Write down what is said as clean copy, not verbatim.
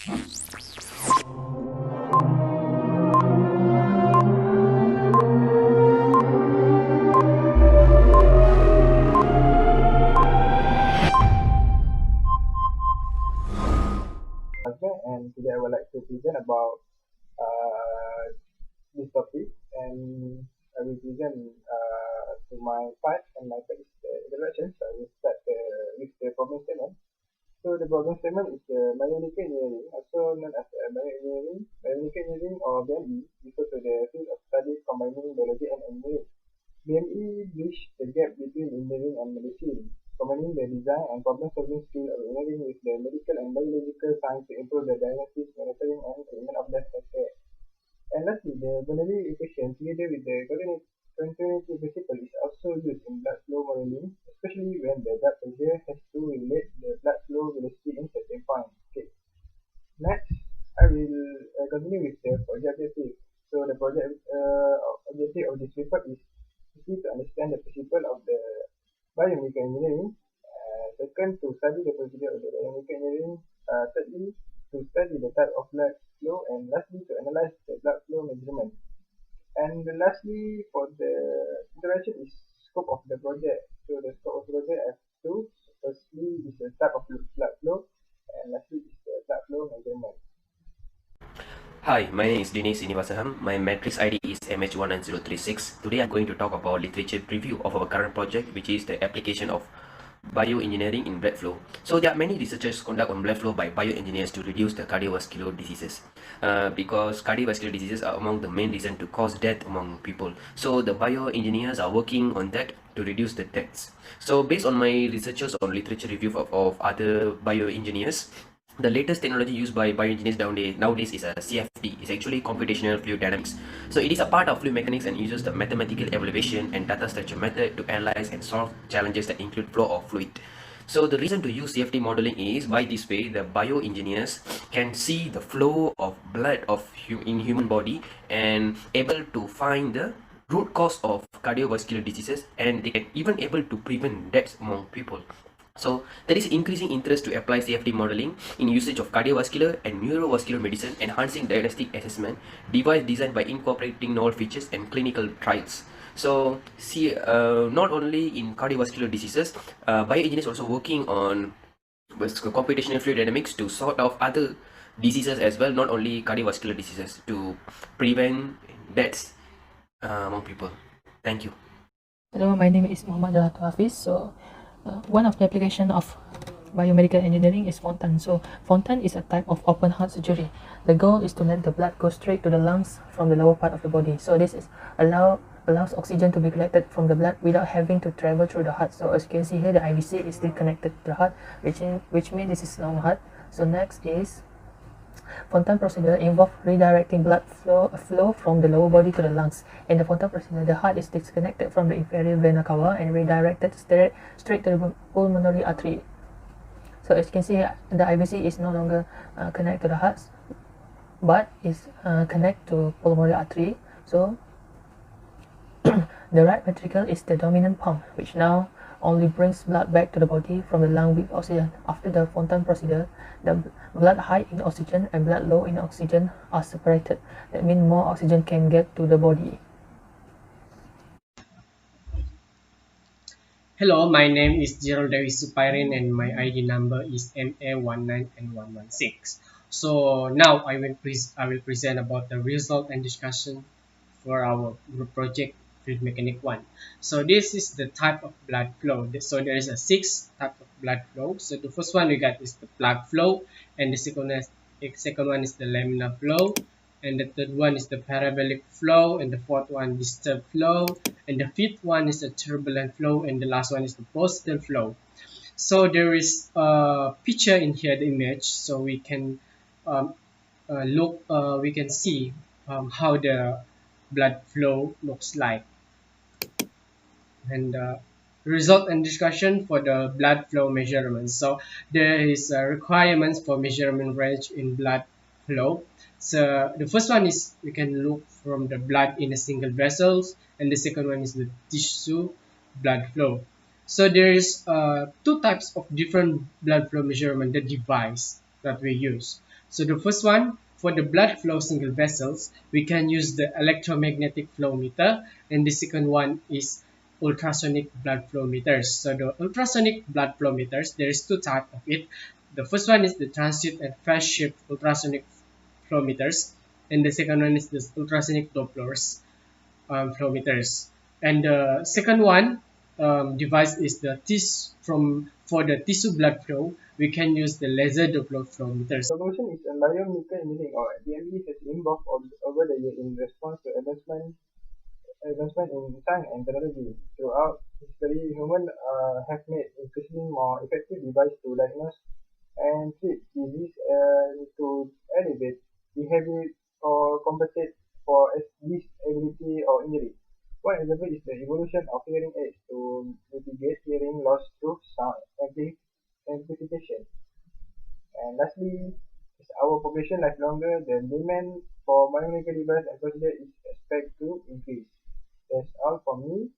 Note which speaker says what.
Speaker 1: And today I would like to present about this topic, and I will present to my part, and my part is the introduction. So I will start with the problem statement. So the problem statement is biomedical engineering, also known as bioengineering. Biomedical engineering or BME refers to the field of study combining biology and engineering. BME bridge the gap between engineering and medicine, combining the design and problem-solving skill of engineering with the medical and biological science to improve the diagnosis, monitoring, and treatment of death care. And lastly, the binary equation together with the continuity principle is also used in blood flow modeling, especially when the blood pressure has to relate the blood flow velocity in certain point. Okay. Next, I will continue with the project objective. So the project objective of this report is to understand the principle of the biomedical engineering. Second, to study the procedure of the biomedical engineering. Thirdly, to study the type of blood flow, and lastly, to analyze the blood flow measurement. And lastly, for the interaction is scope of the project. So the scope of the project has two. Firstly is the type of blood flow, and lastly is the blood flow measurement.
Speaker 2: Hi, my name is Dinesh Srinivasaham. My matrix ID is MH19036. Today I'm going to talk about literature preview of our current project, which is the application of bioengineering in blood flow. So there are many researchers conduct on blood flow by bioengineers to reduce the cardiovascular diseases, because cardiovascular diseases are among the main reason to cause death among people. So the bioengineers are working on that to reduce the deaths. So based on my researchers on literature review of other bioengineers, the latest technology used by bioengineers nowadays is a CFD. It's actually computational fluid dynamics. So it is a part of fluid mechanics and uses the mathematical evaluation and data structure method to analyze and solve challenges that include flow of fluid. So the reason to use CFD modeling is by this way the bioengineers can see the flow of blood in human body and able to find the root cause of cardiovascular diseases, and they can even able to prevent deaths among people. So there is increasing interest to apply CFD modeling in usage of cardiovascular and neurovascular medicine, enhancing diagnostic assessment, device designed by incorporating novel features and clinical trials. So see, not only in cardiovascular diseases, bioengineers also working on computational fluid dynamics to sort of other diseases as well, not only cardiovascular diseases, to prevent deaths among people. Thank you.
Speaker 3: Hello, my name is Muhammad Jalatu Hafiz. So, one of the application of biomedical engineering is Fontan. So, Fontan is a type of open heart surgery. The goal is to let the blood go straight to the lungs from the lower part of the body. So, this is allows oxygen to be collected from the blood without having to travel through the heart. So, as you can see here, the IVC is still connected to the heart, which means this is normal heart. So, next is Fontan procedure involves redirecting blood flow from the lower body to the lungs. In the Fontan procedure, the heart is disconnected from the inferior vena cava and redirected straight to the pulmonary artery. So as you can see, the IVC is no longer connected to the heart, but is connected to pulmonary artery. So the right ventricle is the dominant pump, which now only brings blood back to the body from the lung with oxygen. After the Fontan procedure, the blood high in oxygen and blood low in oxygen are separated. That means more oxygen can get to the body.
Speaker 4: Hello, my name is Gerald Dewi Supairin and my ID number is MA19N116. So now I will present about the result and discussion for our group project Fluid Mechanic 1. So this is the type of blood flow. So there is a 6 type of blood flow. So the first one we got is the plug flow, and the second one is the laminar flow, and the third one is the parabolic flow, and the fourth one disturbed flow, and the fifth one is the turbulent flow, and the last one is the positive flow. So there is a picture in here, the image, so we can we can see how the blood flow looks like. And result and discussion for the blood flow measurements. So there is requirements for measurement range in blood flow. So the first one is we can look from the blood in a single vessels, and the second one is the tissue blood flow. So there is two types of different blood flow measurement, the device that we use. So the first one, for the blood flow single vessels, we can use the electromagnetic flow meter, and the second one is ultrasonic blood flow meters. So the ultrasonic blood flow meters, there is two types of it. The first one is the transit and phase shift ultrasonic flow meters, and the second one is the ultrasonic Dopplers flow meters. And the second one device is the for the tissue blood flow, we can use the laser Doppler flow meters.
Speaker 1: Progression is a biomedical engineering, or BME, has evolved over the years in response to advancement in science and technology. Throughout history, humans have made increasingly more effective devices to diagnose and treat disease and to elevate behavior or compensate for disability or injury. One example is the evolution of hearing aids to mitigate hearing loss through sound amplification. And lastly, as our population lives longer, the demand for biomedical devices and procedures is expected to increase. That's all from me.